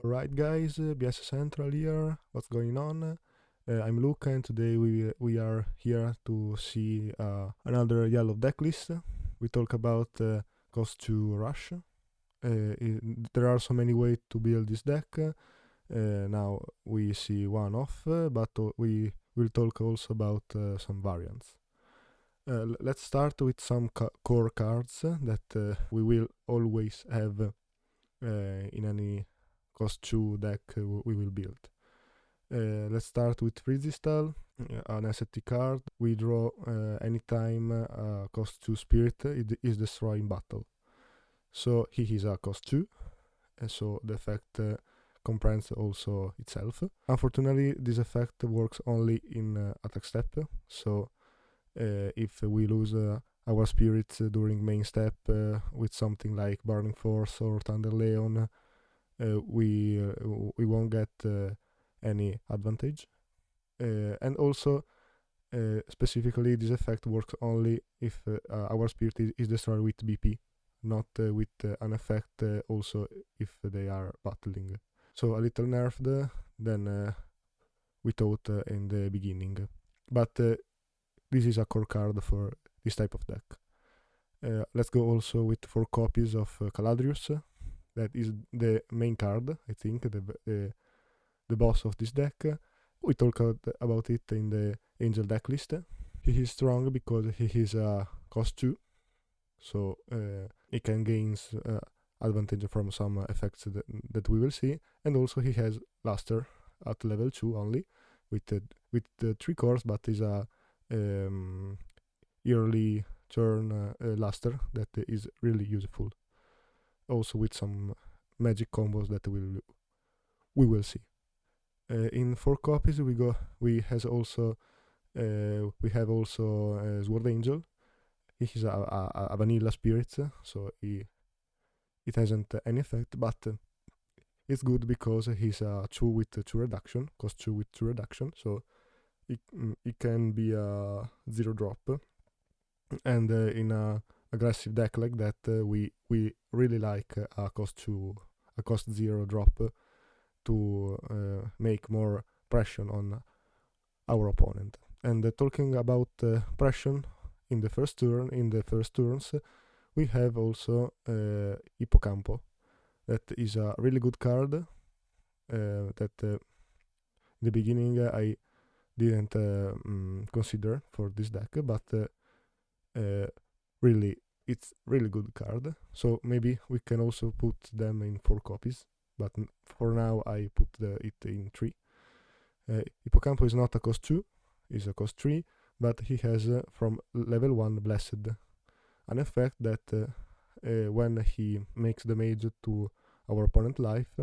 Alright guys, BS Central here, what's going on? I'm Luca and today we are here to see another yellow decklist. We talk about cost to rush. There are so many ways to build this deck. Now we see one off, but we will talk also about some variants. Let's start with some core cards that we will always have in any cost 2 deck we will build. Let's start with Freezistal, an ST card. We draw anytime cost 2 spirit is destroyed in battle. So he is a cost 2, and so the effect comprehends also itself. Unfortunately, this effect works only in attack step, so if we lose our spirits during main step with something like Burning Force or Thunder Leon, we won't get any advantage. And also, specifically, this effect works only if our spirit is destroyed with BP, not with an effect also if they are battling. So a little nerfed than we thought in the beginning. But this is a core card for this type of deck. Let's go also with 4 copies of Caladrius. That is the main card, I think, the boss of this deck. We talked about it in the Angel deck list. He is strong because he is a cost 2, so he can gain advantage from some effects that we will see. And also he has Luster at level 2 only, with 3 cores, but is a early turn Luster that is really useful. Also with some magic combos that we will see. In 4 copies we have also Sword Angel. He is a vanilla spirit, so it hasn't any effect, but it's good because he's a 2 with 2 reduction, cost 2 with 2 reduction, so it can be a 0 drop. And in a aggressive deck like that, we really like a cost 0 drop to make more pressure on our opponent. And talking about pressure in the first turns, we have also Hippocampo. That is a really good card that in the beginning I didn't consider for this deck, but really it's really good card. So maybe we can also put them in 4 copies, but for now I put it in 3. Hippocampo is not a cost 2, is a cost 3, but he has from level 1 Blessed, an effect that when he makes damage to our opponent life,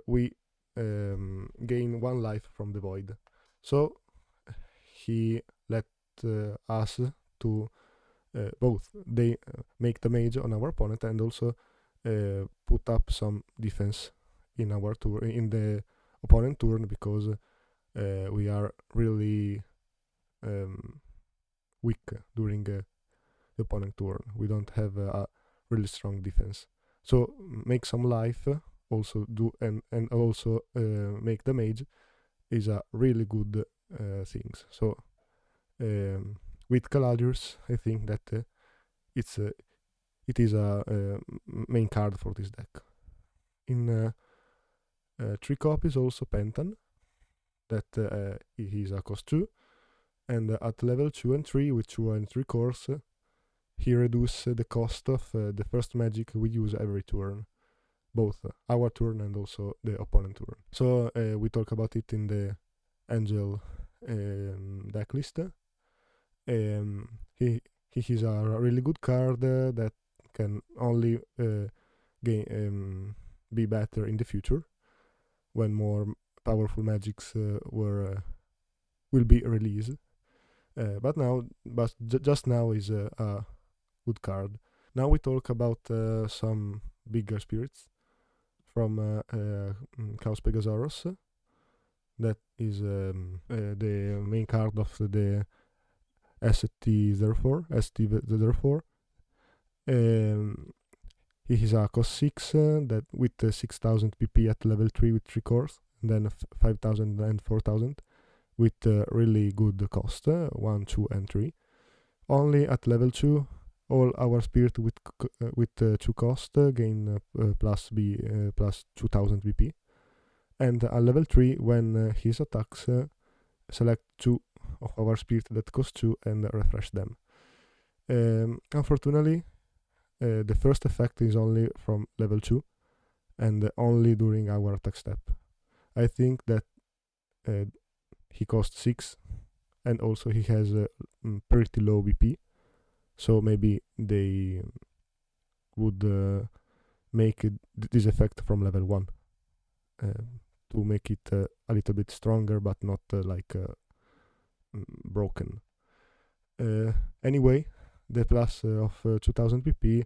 we gain 1 life from the void. So he let us to both they make damage on our opponent and also put up some defense in our turn, in the opponent turn, because we are really weak during the opponent turn. We don't have a really strong defense. So make some life, also do and also make damage is a really good things. So with Caladrius, I think that it is a main card for this deck. In 3 copies also Pentan, that he is a cost 2, and at level 2 and 3 with 2 and 3 cores, he reduces the cost of the first magic we use every turn, both our turn and also the opponent turn. So we talk about it in the Angel deck list. He is a really good card that can only be better in the future when more powerful magics will be released. But just now is a good card. Now we talk about some bigger spirits from Chaos Pegasaurus. That is the main card of the ST therefore. he is a cost 6 that with 6000 PP at level 3 with 3 cores, and then 5000 and 4000 with really good cost 1, 2, and 3. Only at level 2, all our spirit with 2 cost gain plus 2000 BP. And at level 3, when his attacks, select 2 of our spirit that cost 2 and refresh them. Unfortunately, the first effect is only from level 2 and only during our attack step. I think that he costs 6 and also he has pretty low BP, so maybe they would make this effect from level 1 to make it a little bit stronger, but not broken. Anyway, the plus of 2000 PP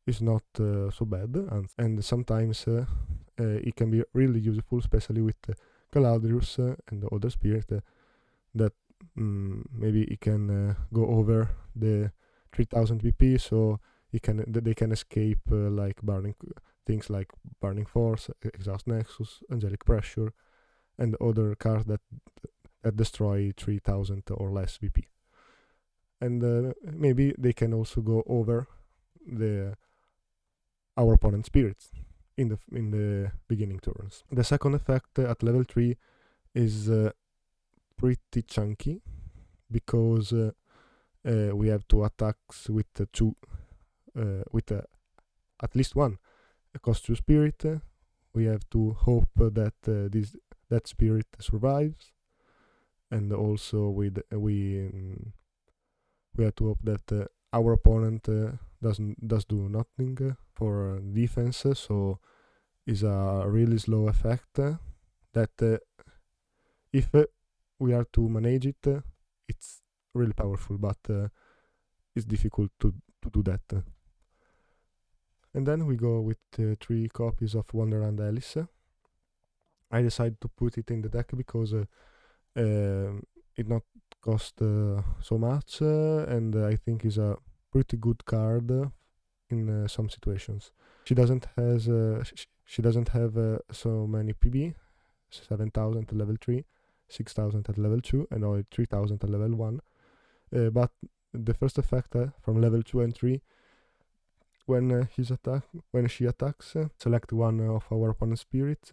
is not so bad, and sometimes it can be really useful, especially with Caladrius and the other spirit that maybe it can go over the 3000 PP, so they can escape like burning things like Burning Force, Exhaust Nexus, Angelic Pressure, and other cards that destroy 3000 or less BP. And maybe they can also go over our opponent's spirits in the beginning turns. The second effect at level 3 is pretty chunky, because we have 2 attacks with at least 1 cost 2 spirit. We have to hope that that spirit survives, and also we have to hope that our opponent does do nothing for defense, so is a really slow effect that if we are to manage it, it's really powerful, but it's difficult to do that. And then we go with 3 copies of Wonderland Alice. I decided to put it in the deck because it not cost so much, and I think is a pretty good card in some situations. She doesn't have so many PB, 7000 at level 3, 6000 at level 2, and only 3000 at level 1. But the first effect from level 2 and 3, when she attacks, select 1 of our opponent's spirits,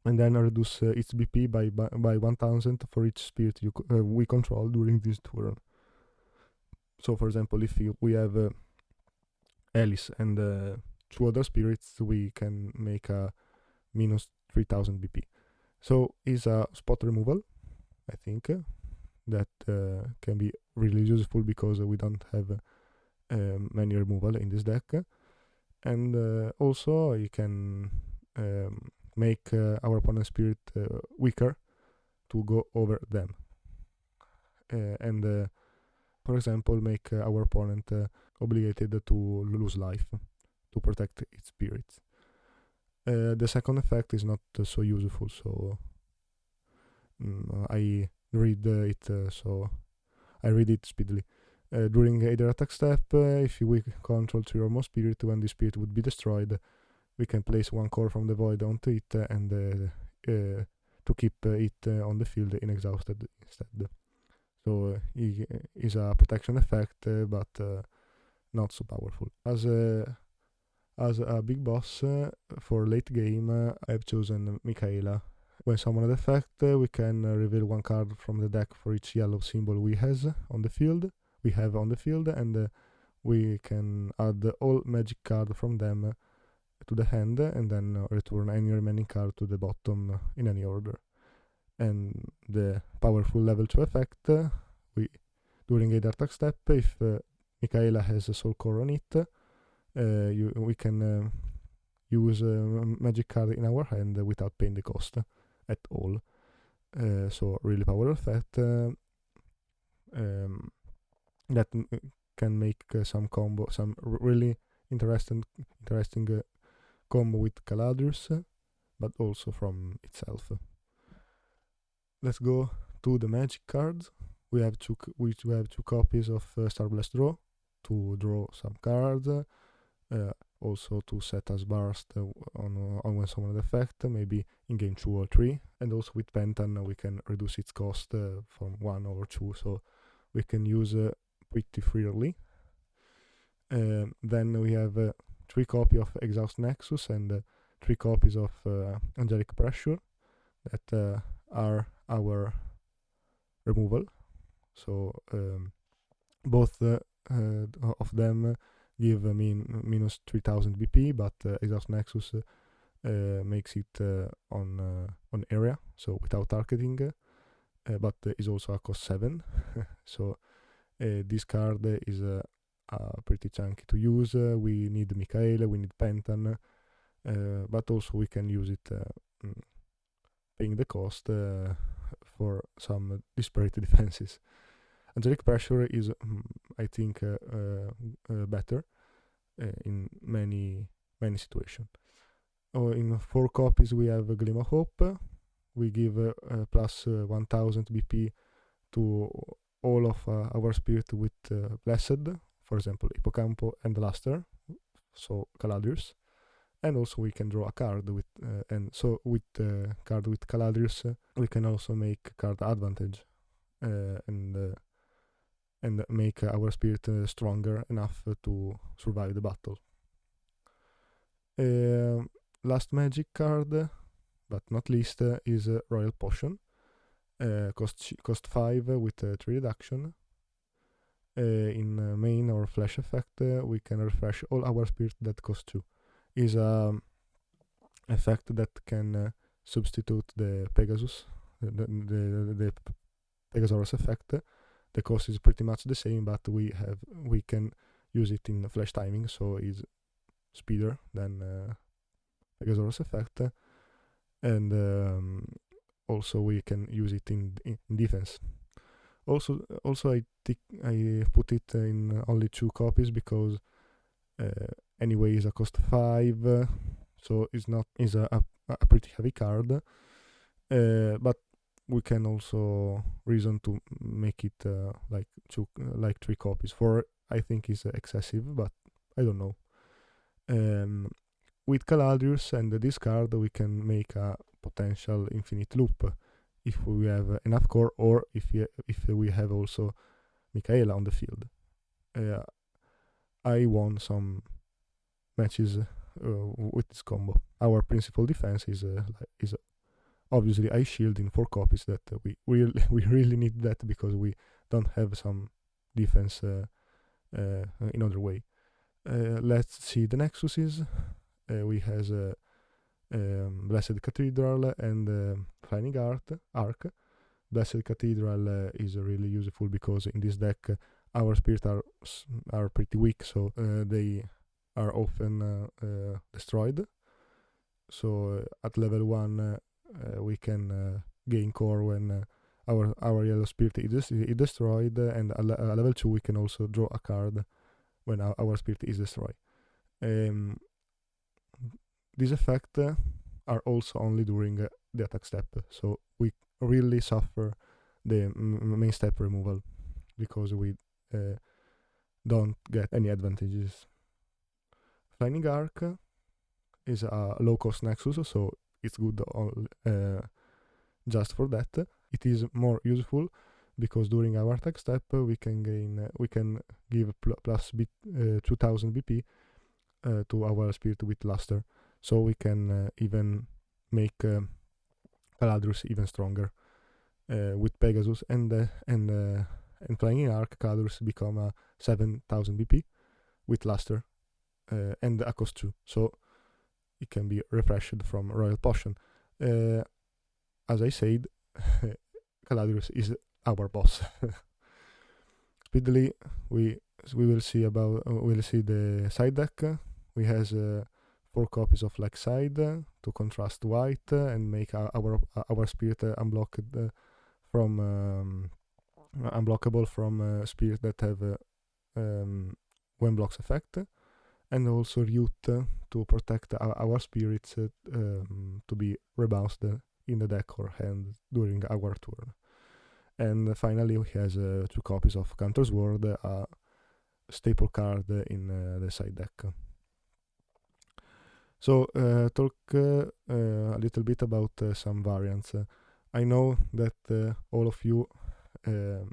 and then reduce its BP by 1000 for each spirit we control during this turn. So, for example, if we have Alice and 2 other spirits, we can make a minus 3000 BP. So, is a spot removal, I think, that can be really useful because we don't have many removal in this deck. And also, you can make our opponent's spirit weaker to go over them. And for example, make our opponent obligated to lose life to protect its spirits. The second effect is not so useful, so I read it speedily. During either attack step, if we control 3 or more spirit, when the spirit would be destroyed, we can place 1 core from the void onto it and to keep it on the field inexhausted instead. So it is a protection effect, but not so powerful. As a big boss for late game, I've chosen Michaela. When summoned effect, we can reveal 1 card from the deck for each yellow symbol we have on the field, and we can add all magic cards from them to the hand, and then return any remaining card to the bottom in any order. And the powerful level 2 effect, during either attack step, if Michaela has a soul core on it, we can use a magic card in our hand without paying the cost at all. So really powerful effect that can make some really interesting combo with Caladrius, but also from itself. Let's go to the magic cards. We have two copies of Starblast Draw to draw some cards. also to set as burst on when summoned effect, maybe in game 2 or 3. And also with Pentan we can reduce its cost from 1 or 2, so we can use pretty freely. Then we have 3 copies of Exhaust Nexus and 3 copies of Angelic Pressure that are our removal. So both of them give minus 3000 BP, but Exhaust Nexus makes it on area, so without targeting, but is also a cost 7. So this card is pretty chunky to use. We need Michaela, we need Pentan, but also we can use it paying the cost for some disparate defenses. Angelic Pressure is, I think, better in many situations. In 4 copies we have Gleam of Hope. We give plus 1000 BP to all of our spirit with Blessed, for example, Hippocampo and Luster, so Caladrius. And also we can draw a card with, and so with card with Caladrius, we can also make card advantage and make our spirit stronger enough to survive the battle. Last magic card, but not least, is Royal Potion. Cost 5 with 3 reduction. In main or flash effect, we can refresh all our spirit that cost 2. Is a effect that can substitute the Pegasus, the Pegasaurus effect. The cost is pretty much the same, but we can use it in flash timing, so it's speeder than Pegasaurus effect, and also we can use it in defense. Also I put it in only 2 copies because anyway is a cost 5, so it's a pretty heavy card, but we can also reason to make it like 3 copies. 4 I think is excessive, but I don't know. With Caladrius and this card we can make a potential infinite loop if we have enough core, or if we have also Michaela on the field. I won some matches with this combo. Our principal defense is obviously Ice Shield in 4 copies. That we really need that because we don't have some defense in other way. Let's see the Nexuses. We has Blessed Cathedral and Flying Arc. Blessed Cathedral is really useful because in this deck our spirits are pretty weak, so they are often destroyed. So at level 1 we can gain core when our yellow spirit is destroyed, and at level 2 we can also draw a card when our spirit is destroyed. These effects are also only during the attack step, so we really suffer the main step removal because we don't get any advantages. Flying Arc is a low cost Nexus, so it's good just for that. It is more useful because during our attack step we can give plus 2000 BP to our spirit with Luster, so we can even make Caladrius even stronger. With Pegasus and Flying Arc, Caladrius become a 7000 BP with Luster and a cost 2, so it can be refreshed from Royal Potion. As I said, Caladrius is our boss. Speedily, we will see the side deck. We has 4 copies of Lakeside to contrast white and make our spirit unblockable from spirits that have when blocks effect, and also Root to protect our spirits to be rebounced in the deck or hand during our turn. And finally he has 2 copies of Counter Sword, a staple card in the side deck. So talk a little bit about some variants. I know that all of you um,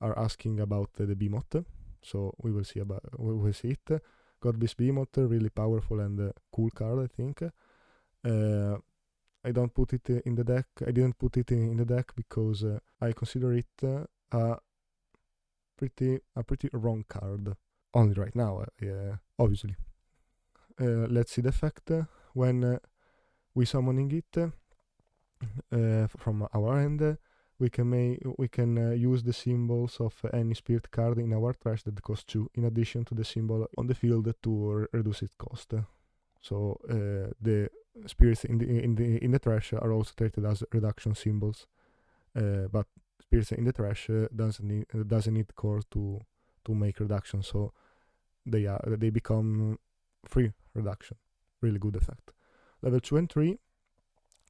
are asking about the Beamot, so we will see it. God Beast Beamot, really powerful and cool card, I think. I don't put it in the deck. I didn't put it in the deck because I consider it a pretty wrong card. Only right now, obviously. Let's see the effect. When we summoning it from our end, we can use the symbols of any spirit card in our trash that costs 2, in addition to the symbol on the field to reduce its cost. So the spirits in the trash are also treated as reduction symbols, but spirits in the trash doesn't need core to make reduction, so they become free reduction. Really good effect. Level 2 and 3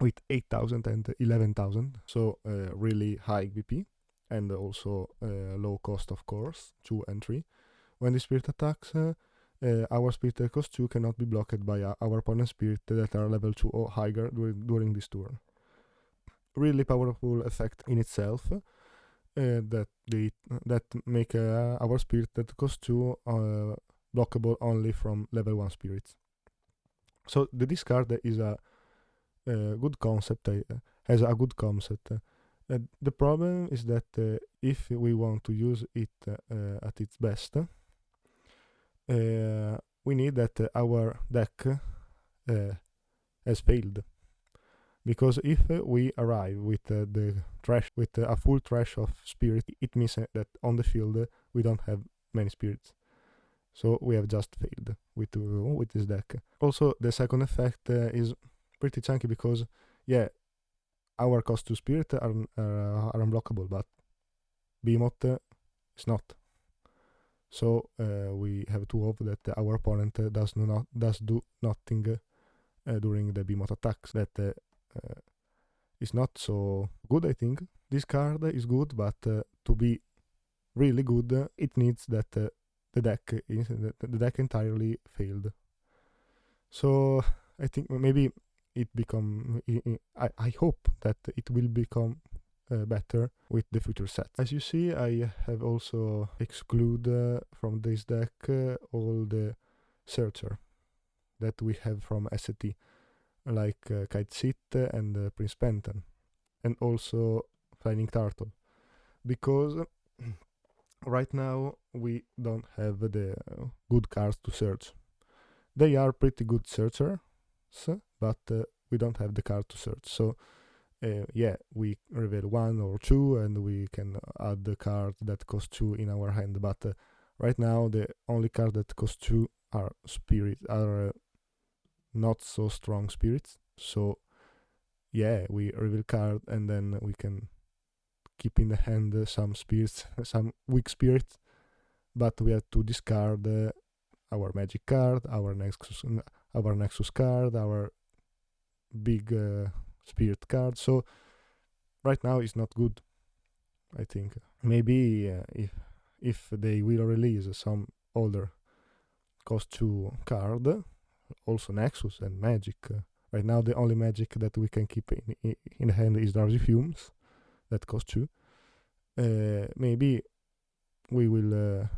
with 8,000 and 11,000, so really high BP and also low cost, of course, 2 and 3. When the spirit attacks, our spirit that costs 2 cannot be blocked by our opponent's spirit that are level 2 or higher during this turn. Really powerful effect in itself, that make our spirit that costs 2 blockable only from level 1 spirits. So the discard is a good concept, has a good concept. The problem is that if we want to use it at its best, we need that our deck has failed. Because if we arrive with the trash, with a full trash of spirit, it means that on the field we don't have many spirits. So we have just failed with this deck. Also, the second effect is pretty chunky because, yeah, our cost to spirit are unblockable, but Beamot is not. So we have to hope that our opponent does do nothing during the Beamot attacks. That is not so good, I think. This card is good, but to be really good, it needs that the deck entirely failed. So I think maybe it become. I hope that it will become better with the future set. As you see, I have also excluded from this deck all the searcher that we have from ST, like Kite Sit and Prince Pentan, and also Flying Turtle, because right now we don't have the good cards to search. They are pretty good searchers, but we don't have the card to search. So yeah, we reveal 1 or 2 and we can add the card that costs 2 in our hand, but right now the only card that costs 2 are not so strong spirits. So yeah, we reveal card and then we can keep in the hand some spirits, some weak spirits, but we have to discard our magic card, our nexus card, our big spirit card. So right now it's not good, I think. Maybe if they will release some older cost 2 card, also nexus and magic. Right now the only magic that we can keep in hand is Drowsy Fumes that cost 2. Maybe we will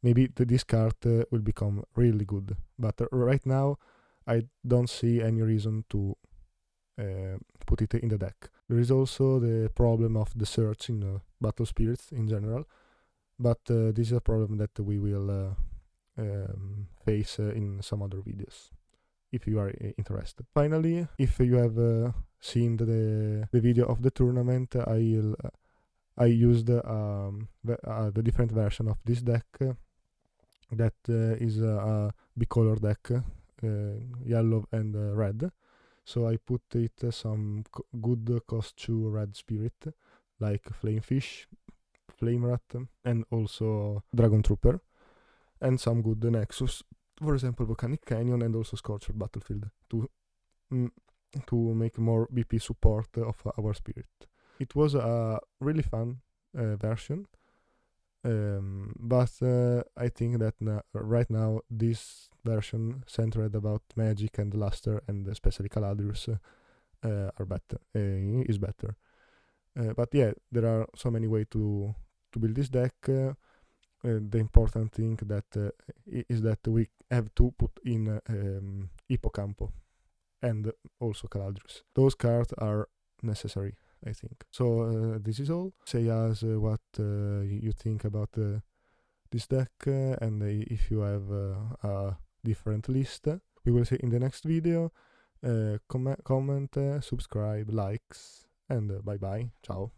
maybe this card will become really good, but right now I don't see any reason to put it in the deck. There is also the problem of the search in battle spirits in general, but this is a problem that we will face in some other videos if you are interested. Finally, if you have seen the video of the tournament, I used the different version of this deck that is a bicolor deck, yellow and red. So I put it some good cost 2 red spirit, like Flamefish, Flame Rat, and also Dragon Trooper, and some good Nexus, for example Volcanic Canyon and also Scorched Battlefield, to make more BP support of our spirit. It was a really fun version. But I think that right now this version centered about magic and luster and especially Caladrius are better. Is better. But yeah, there are so many ways to build this deck. The important thing that is that we have to put in Hippocampo and also Caladrius. Those cards are necessary, I think. So this is all. Say us what you think about this deck and if you have a different list. We will see in the next video. Comment, subscribe, likes, and bye bye. Ciao.